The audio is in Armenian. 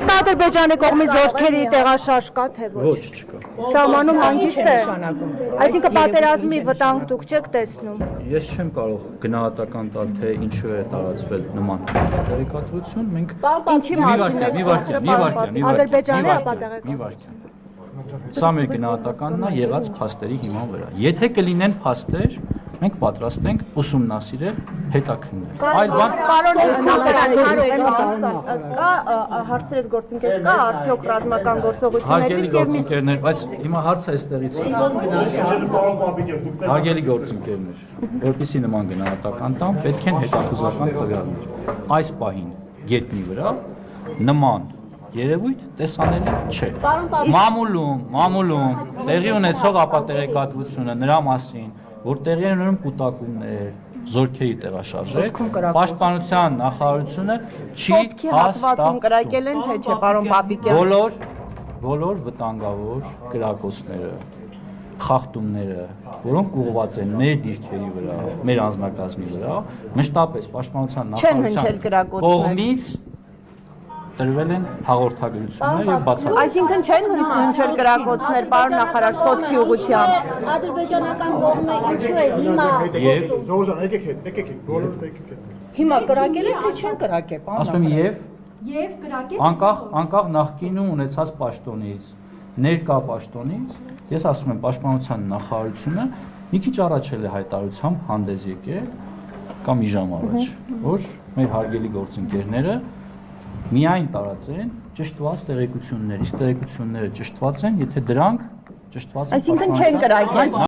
Իսկ Ադրբեջանի կողմից զորքերի տեղաշարժ կա թե ոչ։ Ոչ չկա։ Սահմանում հանգիստ է։ Այսինքն պատերազմի վտանգ դուք չեք տեսնում։ Ես չեմ կարող գնահատական տալ, թե ինչու է տարածվել նման տեղեկատվություն, մենք Ինչի մի վարքյան, Ադրբեջանի ապատեղեկատվություն։ մի վարքյան։ Սա մեր գնահատականն է եղած փաստերի հիման վրա։ Եթե կլինեն փաստեր, մենք պատրաստ ենք ուսումնասիրել, հետաքննել։ Այլ բան կա հարցերից գործընկեր կա արդյոք ռազմական հարգելի գործողություններից եւ գործընկերներ, բայց հիմա հարցը այստեղից է։ Հարգելի գործընկերներ, որպեսզի նման գնահատական տան, պետք են հետախուզական տվյալներ։ Այս պահին գետնի վրա նման երևույթ տեսանելի չէ։ Մամուլում տեղի ունեցող ապատեղեկատվությունը նրա մասին, որ տեղի են ունենում կուտակումներ, զորքերի տեղաշարժեր, պաշտպանության նախարարությունը չի հաստատում կրակել են թե չէ, պարոն Պապիկյան։ բոլոր վտանգավոր կրակոցները, խախտումները, որոնք ուղղված են մեր դիրքերի վրա, մեր անձնակազմի վրա, մշտապես պաշտպանության նախարարության կողմից տրվել են հաղորդագրություններ եւ բացառություն։ Այսինքն չեն հնչել կրակոցներ, պարոն նախարար, սոտքի ուղղությամբ։ Ադրբեջանական կողմը ինչու է հիմա Եվ Հիմա կրակել են թե չեն կրակել, պարոն։ ասում եմ եւ կրակել անկախ նախկինում ունեցած պաշտոնից, ներկա պաշտոնից, ես ասում եմ պաշտպանության նախարարությունը մի քիչ առաջ է հայտարարությամբ հանդես եկել կամ մի ժամ առաջ, որ մեր հարգելի գործընկերները միայն տարածեն ճշտված տեղեկություններ, իսկ տեղեկությունները ճշտված են, եթե դրանք ճշտված են։ Այսինքն չեն կրակել։